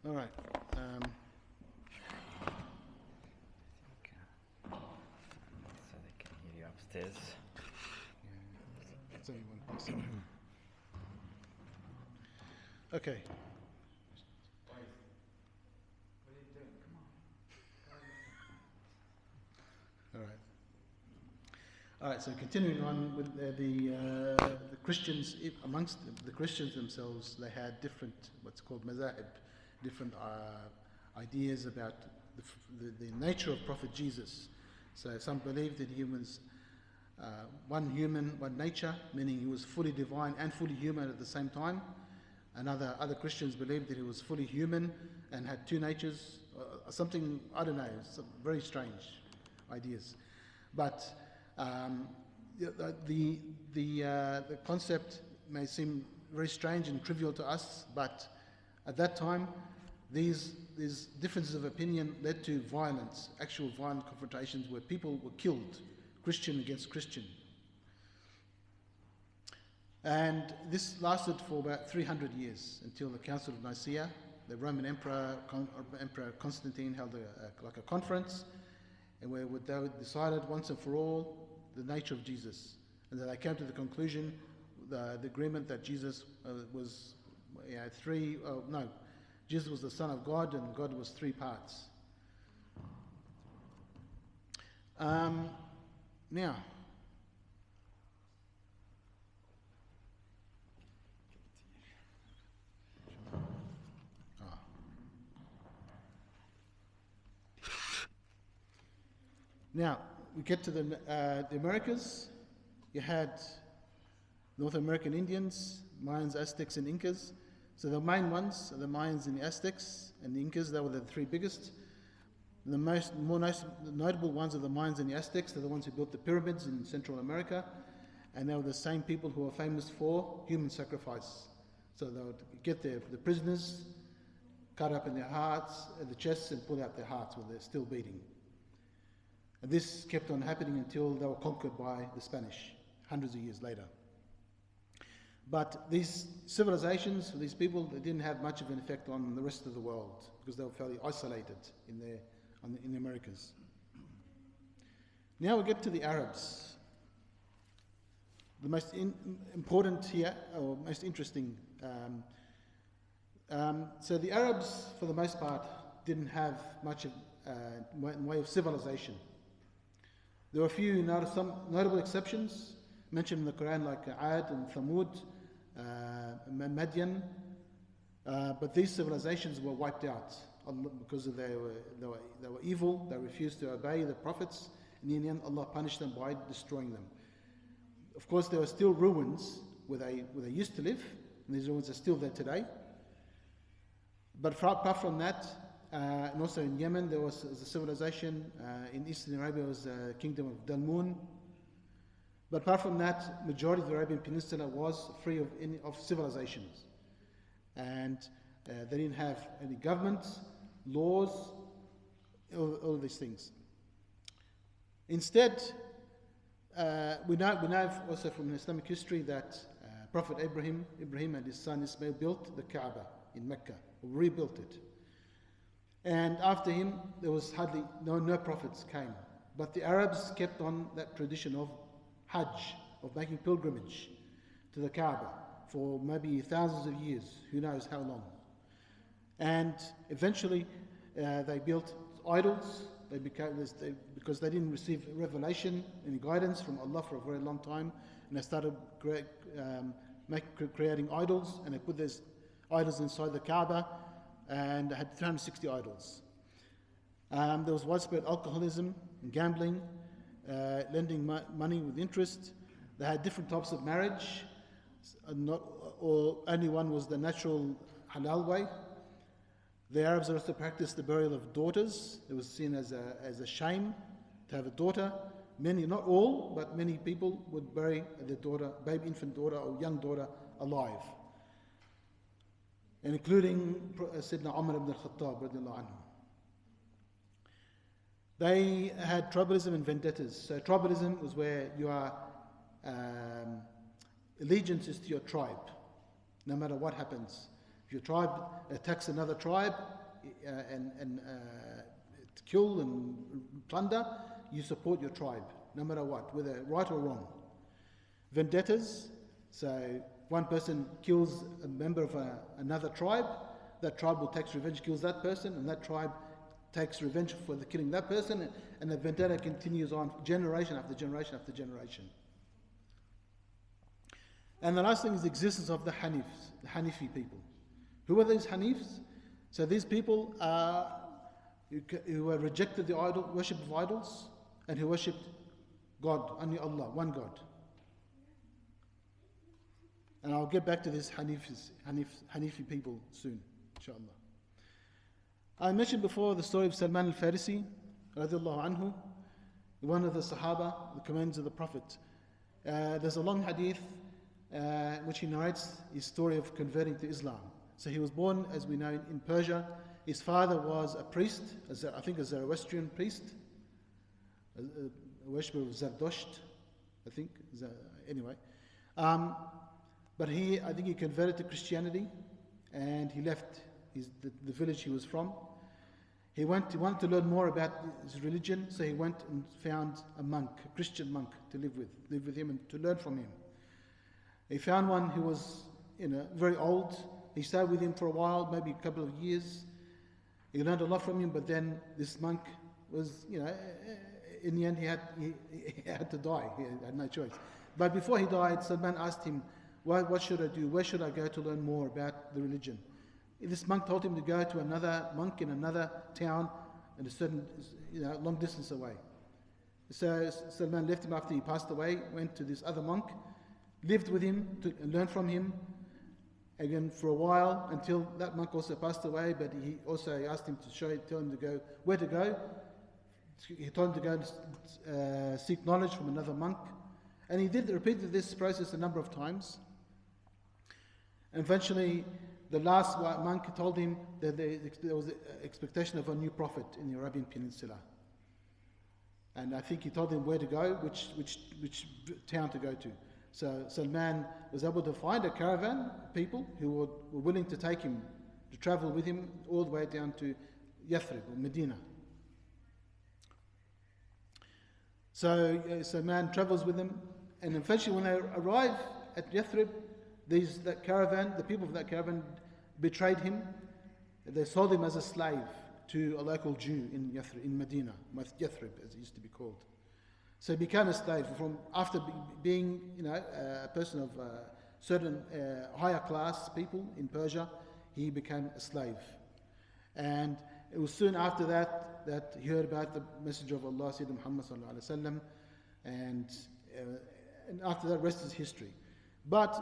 All right. So they can hear you upstairs. Yeah, it's only one person. Okay. What are you doing? Come on. All right. All right. So continuing on with the Christians, amongst the Christians themselves, they had different, what's called mazahib, different ideas about the nature of Prophet Jesus. So some believed that he was one human, one nature, meaning he was fully divine and fully human at the same time. And other Christians believed that he was fully human and had two natures, something, I don't know, some very strange ideas. But the concept may seem very strange and trivial to us, but at that time, these differences of opinion led to violence, actual violent confrontations where people were killed, Christian against Christian. And this lasted for about 300 years until the Council of Nicaea. The Roman Emperor Constantine held a conference, and where they decided once and for all the nature of Jesus, and that they came to the conclusion, the agreement that Jesus Jesus was the Son of God, and God was three parts. Now, we get to the Americas. You had North American Indians, Mayans, Aztecs, and Incas. So the main ones are the Mayans and the Aztecs and the Incas. They were the three biggest. The most notable ones are the Mayans and the Aztecs. They're the ones who built the pyramids in Central America. And they were the same people who are famous for human sacrifice. So they would get the prisoners, cut up in their hearts, the chests, and pull out their hearts when they're still beating. And this kept on happening until they were conquered by the Spanish, hundreds of years later. But these civilizations, for these people, they didn't have much of an effect on the rest of the world because they were fairly isolated in the Americas. Now we get to the Arabs. The most important here, or most interesting. So the Arabs, for the most part, didn't have much in way of civilization. There were a few notable exceptions mentioned in the Quran, like Ad and Thamud, Madian, but these civilizations were wiped out because they were evil. They refused to obey the prophets, and in the end, Allah punished them by destroying them. Of course, there were still ruins where they used to live, and these ruins are still there today. But apart from that, and also in Yemen, there was a civilization. In Eastern Arabia, was the kingdom of Dalmun. But apart from that, majority of the Arabian Peninsula was free of civilizations. And they didn't have any governments, laws, all these things. Instead, we know also from Islamic history that Prophet Ibrahim and his son Ismail built the Kaaba in Mecca, or rebuilt it. And after him, there was hardly no prophets came. But the Arabs kept on that tradition of Hajj, of making pilgrimage to the Kaaba for maybe thousands of years, who knows how long. And eventually they built idols. Because they didn't receive revelation and guidance from Allah for a very long time, and they started creating idols, and they put these idols inside the Kaaba, and they had 360 idols. There was widespread alcoholism and gambling, lending money with interest. They had different types of marriage, only one was the natural halal way. The Arabs also practiced the burial of daughters. It was seen as a shame to have a daughter. Many, not all, but many people would bury their daughter, baby infant daughter or young daughter alive. And including Sayyidina Umar ibn al-Khattab radiallahu anhu. They had tribalism and vendettas. So tribalism was where your allegiance is to your tribe, no matter what happens. If your tribe attacks another tribe and kill and plunder, you support your tribe, no matter what, whether right or wrong. Vendettas, so one person kills a member of another tribe, that tribe will take revenge, kills that person, and that tribe takes revenge for the killing that person, and the vendetta continues on generation after generation after generation. And the last thing is the existence of the Hanifs, the Hanifi people. Who are these Hanifs? So these people are who rejected the worship of idols and who worshipped God, only Allah, one God. And I'll get back to this Hanifi people soon, inshallah. I mentioned before the story of Salman al-Farisi, radiallahu anhu, one of the Sahaba, the companions of the Prophet. There's a long hadith which he narrates his story of converting to Islam. So he was born, as we know, in Persia. His father was a priest, I think a Zoroastrian priest, a worshipper of Zardosht, I think. Anyway. But I think he converted to Christianity and he left the village he was from. He wanted to learn more about his religion, so he went and found a monk, a Christian monk, to live with him and to learn from him. He found one who was, very old. He stayed with him for a while, maybe a couple of years. He learned a lot from him, but then this monk was, in the end he had to die. He had no choice. But before he died, Salman asked him, what should I do? Where should I go to learn more about the religion? This monk told him to go to another monk in another town and a certain, long distance away. So Salman left him after he passed away, went to this other monk, lived with him, and learned from him again for a while until that monk also passed away, but he also asked him to tell him to go, where to go. He told him to go and seek knowledge from another monk. And he repeated this process a number of times. And eventually, the last monk told him that there was an expectation of a new prophet in the Arabian Peninsula. And I think he told him where to go, which town to go to. So Salman was able to find a caravan of people who were willing to take him, to travel with him all the way down to Yathrib or Medina. So Salman travels with them, and eventually when they arrive at Yathrib, the people of that caravan betrayed him. They sold him as a slave to a local Jew in Yathrib, in Medina, Yathrib as it used to be called. So he became a slave after being, a person of certain higher class people in Persia. He became a slave, and it was soon after that he heard about the Messenger of Allah, Sayyidina Muhammad sallallahu alaihi wasallam, and after that, rest is history. But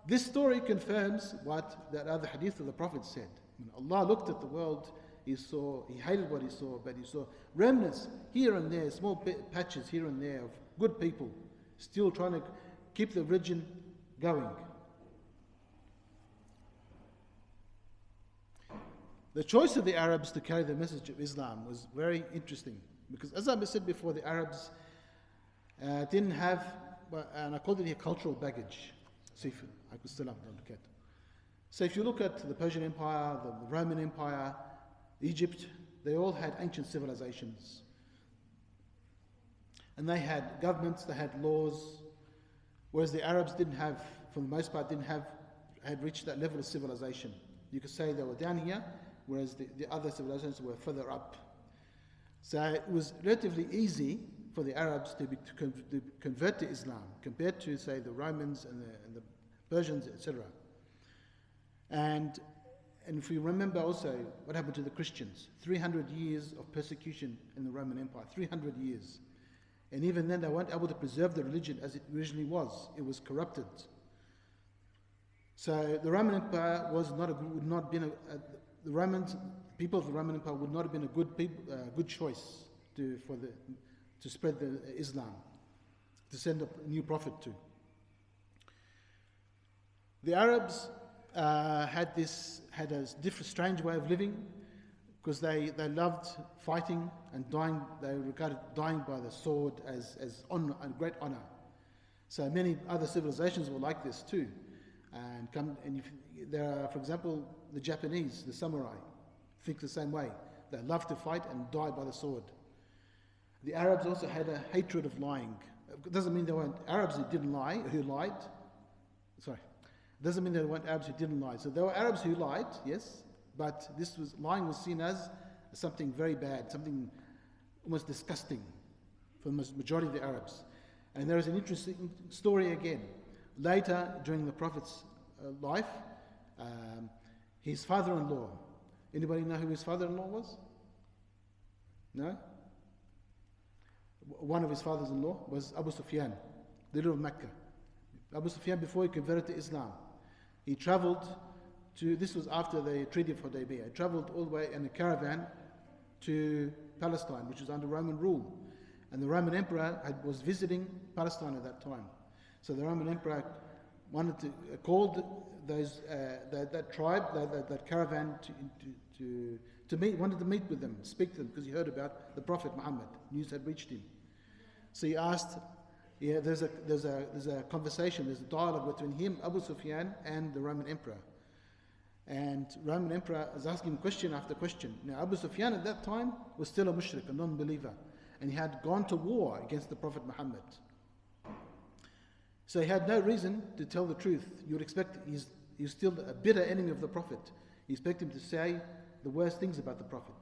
this story confirms what that other hadith of the Prophet said. When Allah looked at the world, he hated what he saw, but he saw remnants here and there, small patches here and there of good people still trying to keep the religion going. The choice of the Arabs to carry the message of Islam was very interesting because, as I said before, the Arabs didn't have, and I called it a cultural baggage. So if you look at the Persian Empire, the Roman Empire, Egypt, they all had ancient civilizations. And they had governments, they had laws, whereas the Arabs didn't have, for the most part, had reached that level of civilization. You could say they were down here, whereas the other civilizations were further up. So it was relatively easy for the Arabs to convert to Islam compared to, say, the Romans and the Persians, etc. And if we remember also what happened to the Christians, 300 years of persecution in the Roman Empire, 300 years. And even then they weren't able to preserve the religion as it originally was. It was corrupted. So the Roman Empire people of the Roman Empire would not have been a good choice to spread the Islam, to send a new prophet to. The Arabs had a different, strange way of living because they loved fighting and dying. They regarded dying by the sword as honor, a great honor. So many other civilizations were like this too. There are, for example, the Japanese, the samurai, think the same way. They love to fight and die by the sword. The Arabs also had a hatred of lying. It doesn't mean there weren't Arabs who didn't lie, who lied. Sorry. It doesn't mean there weren't Arabs who didn't lie. So there were Arabs who lied, yes, but lying was seen as something very bad, something almost disgusting for the majority of the Arabs. And there is an interesting story again. Later, during the Prophet's life, his father-in-law, anybody know who his father-in-law was? No? One of his fathers-in-law was Abu Sufyan, the leader of Mecca. Abu Sufyan, before he converted to Islam, he traveled to, this was after the Treaty of Hudaybiyah, he traveled all the way in a caravan to Palestine, which was under Roman rule. And the Roman Emperor was visiting Palestine at that time. So the Roman Emperor called that tribe, that caravan to meet, wanted to meet with them, speak to them, because he heard about the Prophet Muhammad. News had reached him. So he asked, there's a conversation, there's a dialogue between him, Abu Sufyan, and the Roman Emperor. And Roman Emperor is asking question after question. Now Abu Sufyan at that time was still a mushrik, a non-believer, and he had gone to war against the Prophet Muhammad. So he had no reason to tell the truth. You would expect he's still a bitter enemy of the Prophet. You expect him to say the worst things about the Prophet.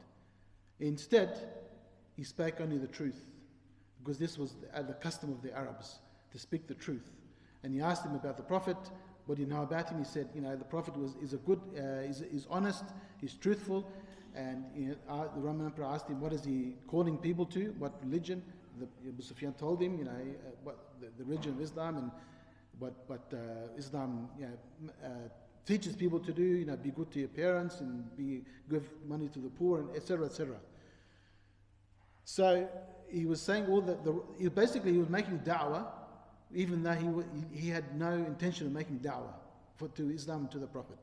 Instead, he spoke only the truth, because this was the custom of the Arabs, to speak the truth. And he asked him about the Prophet. What do you know about him? He said, the Prophet is honest, he's truthful. And the Roman Emperor asked him, what is he calling people to? What religion? Abu Sufyan told him, what the religion of Islam, and what Islam teaches people to do. Be good to your parents and give money to the poor, and etc. etc. So he was saying all that. He was making da'wah, even though he had no intention of making da'wah to Islam and to the Prophet.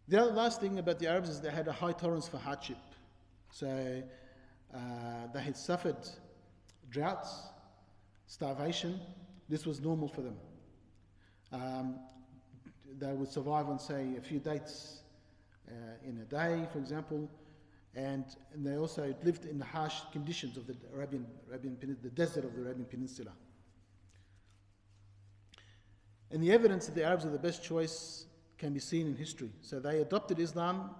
The other last thing about the Arabs is they had a high tolerance for hardship. So they had suffered droughts, starvation. This was normal for them. They would survive on, say, a few dates in a day, for example, and they also lived in the harsh conditions of the the desert of the Arabian Peninsula. And the evidence that the Arabs are the best choice can be seen in history. So they adopted Islam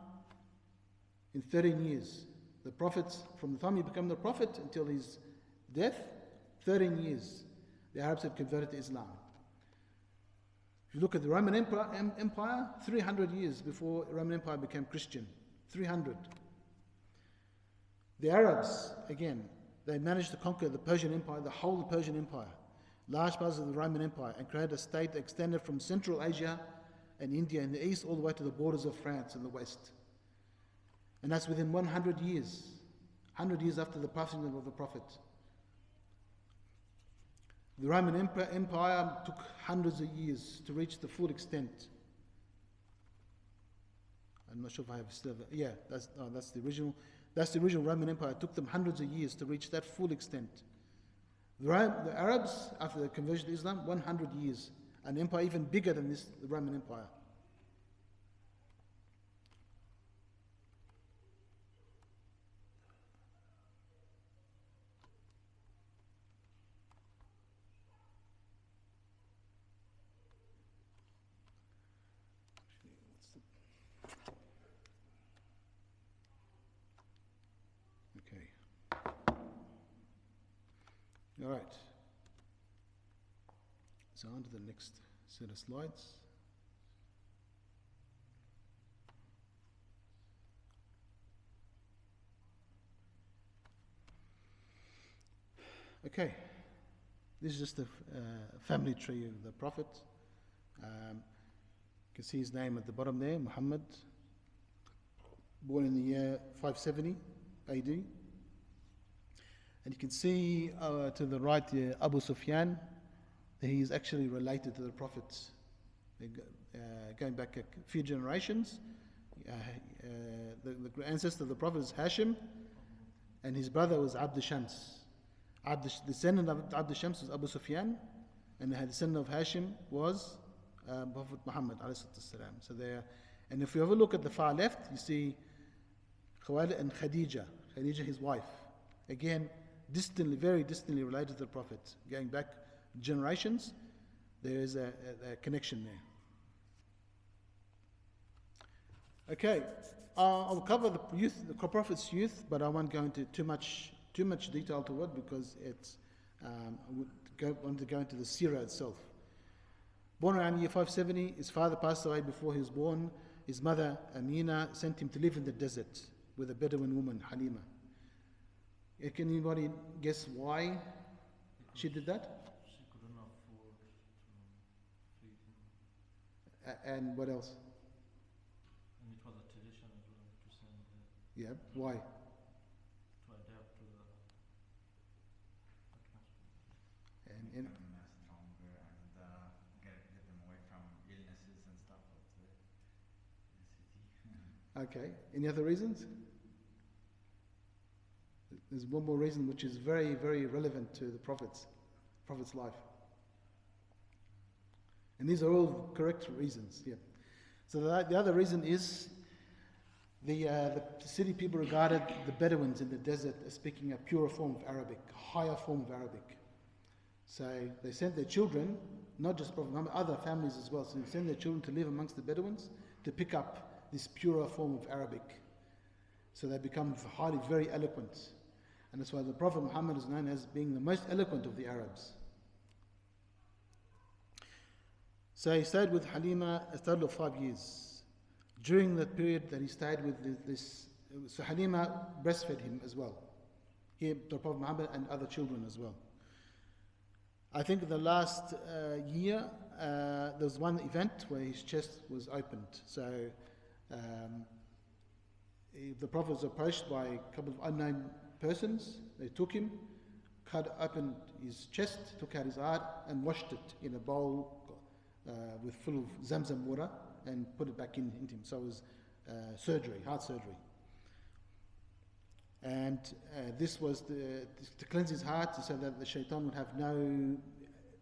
in 13 years. The prophets, from the time he became the prophet until his death, 13 years, the Arabs had converted to Islam. If you look at the Roman Empire, 300 years before the Roman Empire became Christian. 300. The Arabs, again, they managed to conquer the Persian Empire, the whole of the Persian Empire, large parts of the Roman Empire, and create a state that extended from Central Asia and India in the east all the way to the borders of France in the west. And that's within 100 years, 100 years after the passing of the Prophet. The Roman Empire took hundreds of years to reach the full extent. I'm not sure if I have still. Yeah, that's the original. That's the original Roman Empire. It took them hundreds of years to reach that full extent. The Arabs, after the conversion to Islam, 100 years. An empire even bigger than the Roman Empire. All right. So on to the next set of slides. Okay. This is just a family tree of the Prophet. You can see his name at the bottom there, Muhammad, born in the year 570 AD. And you can see to the right here, Abu Sufyan, that he is actually related to the prophets. Going back a few generations, the ancestor of the Prophet is Hashim, and his brother was Abd Shams. The descendant of Abd Shams was Abu Sufyan, and the descendant of Hashim was Prophet Muhammad alayhi salam. So there, and if you ever look at the far left, you see Khawalid and Khadija, his wife. Again, distantly, very distantly related to the Prophet. Going back generations, there is a connection there. Okay, I'll cover the Prophet's youth, but I won't go into too much detail to it because it's I want to go into the Seerah itself. Born around year 570, his father passed away before he was born. His mother, Amina, sent him to live in the desert with a Bedouin woman, Halima. Can anybody guess why she did that? She couldn't afford to feed him. And what else? And it was a tradition as well to send Yeah, why? to adapt to the atmosphere. And Become stronger and get them away from illnesses and stuff outside the city. okay, any other reasons? There's one more reason which is very, very relevant to the Prophet's life. And these are all correct reasons, yeah. So the other reason is the city people regarded the Bedouins in the desert as speaking a purer form of Arabic, higher form of Arabic. So they sent their children, not just Prophet Muhammad, other families as well, so they sent their children to live amongst the Bedouins to pick up this purer form of Arabic. So they become highly, very eloquent. And that's why the Prophet Muhammad is known as being the most eloquent of the Arabs. So he stayed with Halima a total of 5 years. During that period that he stayed with so Halima breastfed him as well. He, the Prophet Muhammad, and other children as well. I think the last year, there was one event where his chest was opened. So the Prophet was approached by a couple of unknown persons. They took him, cut open his chest, took out his heart, and washed it in a bowl with full of Zamzam water and put it back into him. So it was surgery, heart surgery. And this was to cleanse his heart so that the shaitan would have no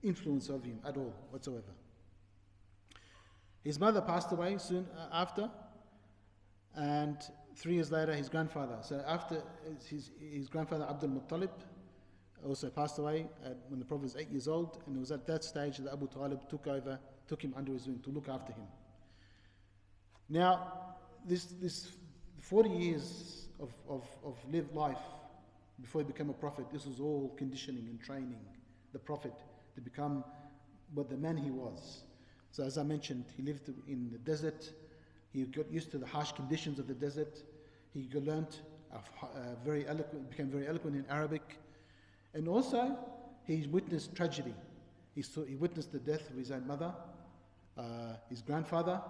influence over him at all, whatsoever. His mother passed away soon after, and 3 years later his grandfather. So after his grandfather Abdul Muttalib also passed away when the Prophet was 8 years old, and it was at that stage that Abu Talib took him under his wing to look after him. Now, this 40 years of lived life before he became a prophet, this was all conditioning and training the Prophet to become what the man he was. So as I mentioned, he lived in the desert. He got used to the harsh conditions of the desert. He learned became very eloquent in Arabic. And also, he witnessed tragedy. He witnessed the death of his own mother, his grandfather,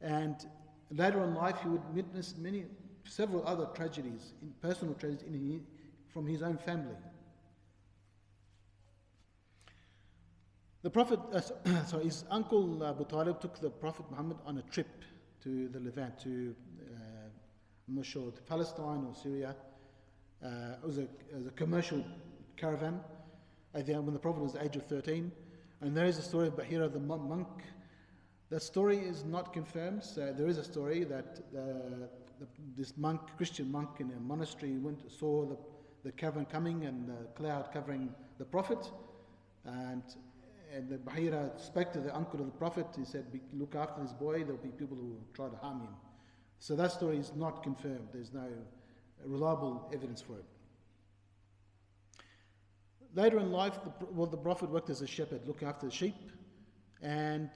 and later in life he would witness several other tragedies, personal tragedies from his own family. The Prophet, his uncle Abu Talib took the Prophet Muhammad on a trip to the Levant, I'm not sure, to Palestine or Syria. It was a commercial caravan when the Prophet was the age of 13. And there is a story of Bahira the monk. That story is not confirmed. So there is a story that this Christian monk in a monastery saw the caravan coming and the cloud covering the Prophet. And the Bahira spoke to the uncle of the Prophet. He said, look after this boy, there'll be people who will try to harm him. So that story is not confirmed. There's no reliable evidence for it. Later in life, the Prophet worked as a shepherd, looking after the sheep. And,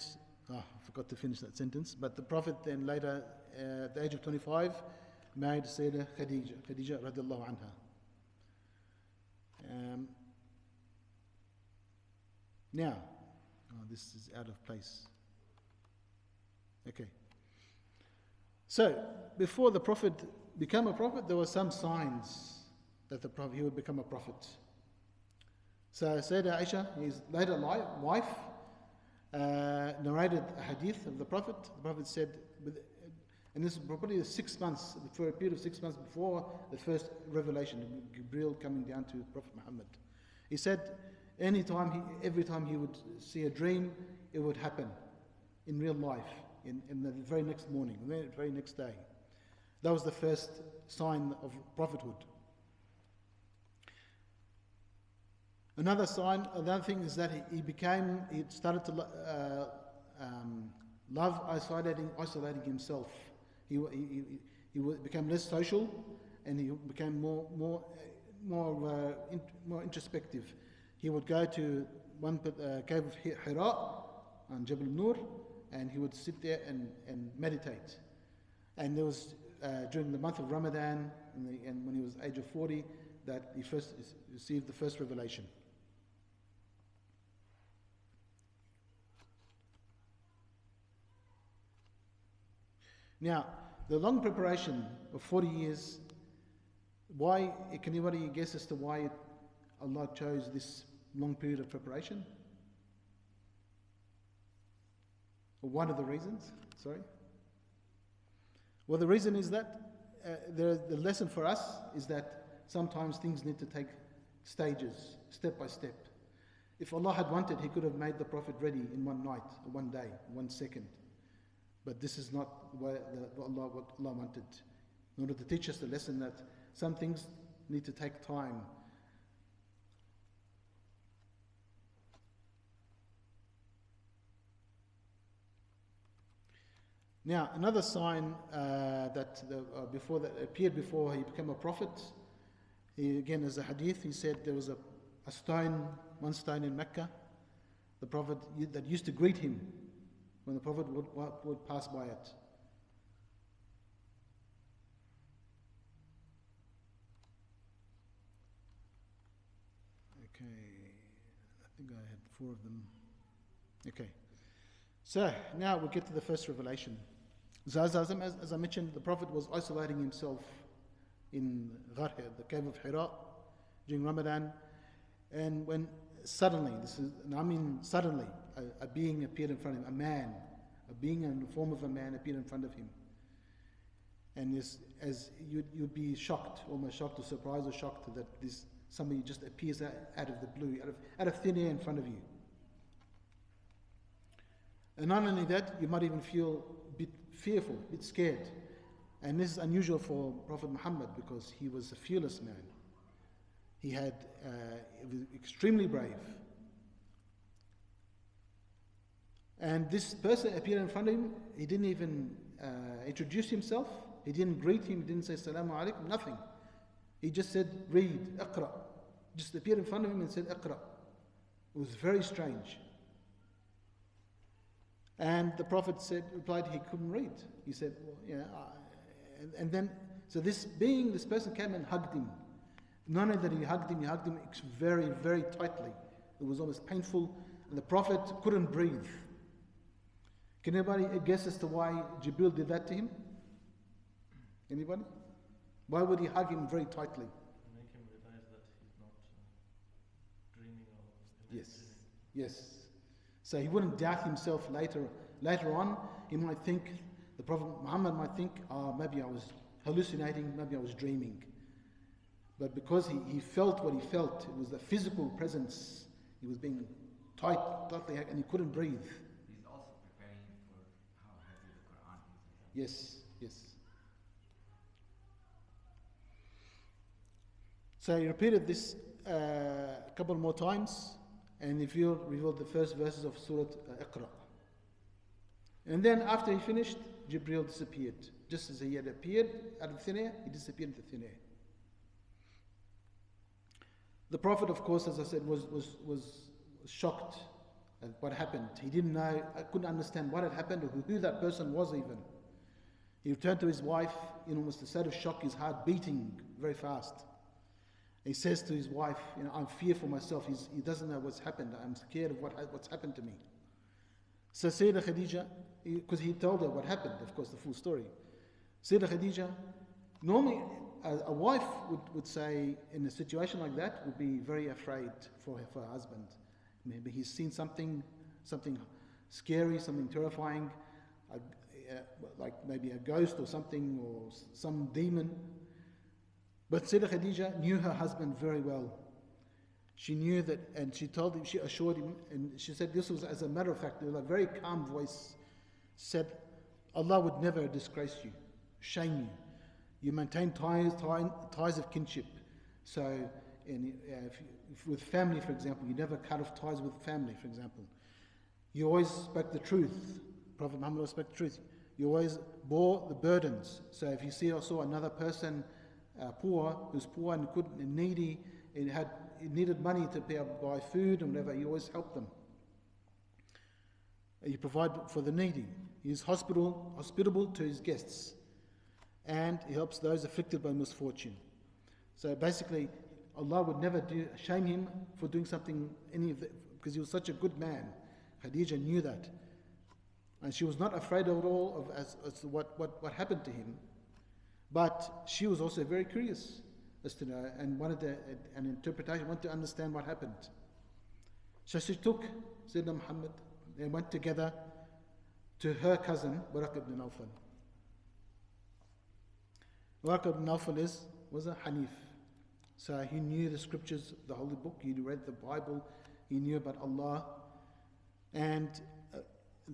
I forgot to finish that sentence, but the Prophet then later, at the age of 25, married Seerah Khadija radiallahu anha. Now, this is out of place. Okay. So, before the Prophet became a prophet, there were some signs that he would become a prophet. So, Sayyidah Aisha, his later wife, narrated a hadith of the Prophet. The Prophet said, and this is probably 6 months, for a period of 6 months before the first revelation of Gabriel coming down to Prophet Muhammad. He said, Every time he would see a dream, it would happen in real life, in the very next morning, the very next day. That was the first sign of prophethood. Another thing is that he started to love isolating himself. He became less social, and he became more introspective. He would go to one cave of Hira on Jabal Nur, and he would sit there and meditate. And there was during the month of Ramadan, and when he was age of 40, that he first received the first revelation. Now, the long preparation of 40 years, why, can anybody guess as to why Allah chose this long period of preparation? Or one of the reasons, sorry. Well, the reason is that the lesson for us is that sometimes things need to take stages, step by step. If Allah had wanted, He could have made the Prophet ready in one night, one day, 1 second. But this is not what Allah wanted. In order to teach us the lesson that some things need to take time. Now, another sign that appeared before he became a prophet, again, as a hadith, he said there was one stone in Mecca, the Prophet that used to greet him when the Prophet would pass by it. Okay, I think I had 4 of them. Okay, so now we get to the first revelation. As I mentioned, the Prophet was isolating himself in Ghar, the cave of Hira, during Ramadan, and when suddenly, a being appeared in front of him, a being in the form of a man appeared in front of him. And as you'd be shocked, almost shocked or surprised or shocked that somebody just appears out of the blue, out of thin air in front of you. And not only that, you might even feel a bit fearful, a bit scared. And this is unusual for Prophet Muhammad because he was a fearless man. He was extremely brave. And this person appeared in front of him. He didn't even introduce himself. He didn't greet him. He didn't say Assalamu alaikum, nothing. He just said, read, Iqra. Just appeared in front of him and said, Iqra. It was very strange. And the Prophet replied he couldn't read. He said, well, yeah. And then, so this person came and hugged him. Not only that he hugged him very, very tightly. It was almost painful. And the Prophet couldn't breathe. Can anybody guess as to why Jibril did that to him? Anybody? Why would he hug him very tightly? To make him realize that he's not dreaming or Yes. So he wouldn't doubt himself later on. He might think, the Prophet Muhammad might think, maybe I was hallucinating, maybe I was dreaming. But because he felt what he felt, it was the physical presence. He was being tightly, and he couldn't breathe. He's also preparing for how heavy the Quran is. Yes. So he repeated this a couple more times, and he revealed the first verses of Surah Iqra. And then after he finished, Jibril disappeared. Just as he had appeared out of thin air, he disappeared into thin air. The Prophet, of course, as I said, was shocked at what happened. He didn't know, couldn't understand what had happened or who that person was even. He returned to his wife in almost a state of shock, his heart beating very fast. He says to his wife, I'm fearful myself. He doesn't know what's happened. I'm scared of what's happened to me. So Seerah Khadija, because he told her what happened, of course, the full story. Seerah Khadija, normally a wife would say in a situation like that, would be very afraid for her husband. Maybe he's seen something scary, something terrifying, like maybe a ghost or something, or some demon. But Seerah Khadija knew her husband very well. She knew that, and she told him, she assured him, and she said this was as a matter of fact, in a very calm voice, said, Allah would never disgrace you, shame you. You maintain ties of kinship. So, if with family, for example, you never cut off ties with family, for example. You always spoke the truth. Prophet Muhammad always spoke the truth. You always bore the burdens. So if you saw another person who's poor and needy, and needed money to be able to buy food and whatever, you always help them. You provide for the needy. He is hospitable to his guests, and he helps those afflicted by misfortune. So basically, Allah would never shame him for doing something, because he was such a good man. Khadija knew that, and she was not afraid at all as to what happened to him. But she was also very curious as to know, and wanted an interpretation, wanted to understand what happened. So she took Sayyidina Muhammad. They went together to her cousin, Waraq ibn Nawfal. Waraq ibn Nawfal was a Hanif. So he knew the scriptures, the Holy Book, he read the Bible, he knew about Allah. And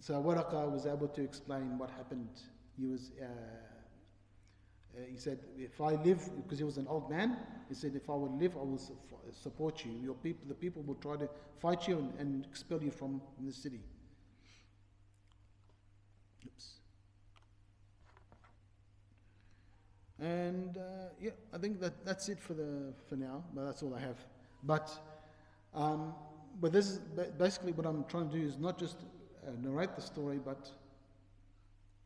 so Waraqah was able to explain what happened. He said, if I live, because he was an old man, he said, if I will live, I will support you. The people will try to fight you and expel you from the city. Oops. And I think that's it for now. But that's all I have. But this is basically what I'm trying to do, is not just narrate the story, but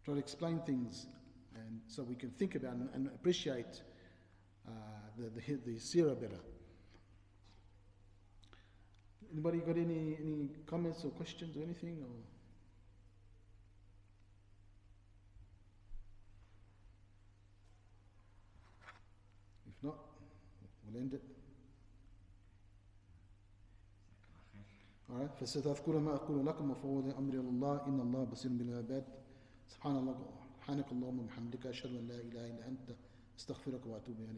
try to explain things, and so we can think about and appreciate the seerah better. Anybody got any comments or questions or anything? Or? If not, we'll end it. Alright, فستذكرون ما أقول لكم وفوض أمري إلى الله إن الله بصير بالعباد سبحان الله سبحانك اللهم وبحمدك أشهد أن لا إله إلا أنت أستغفرك وأتوب إليك.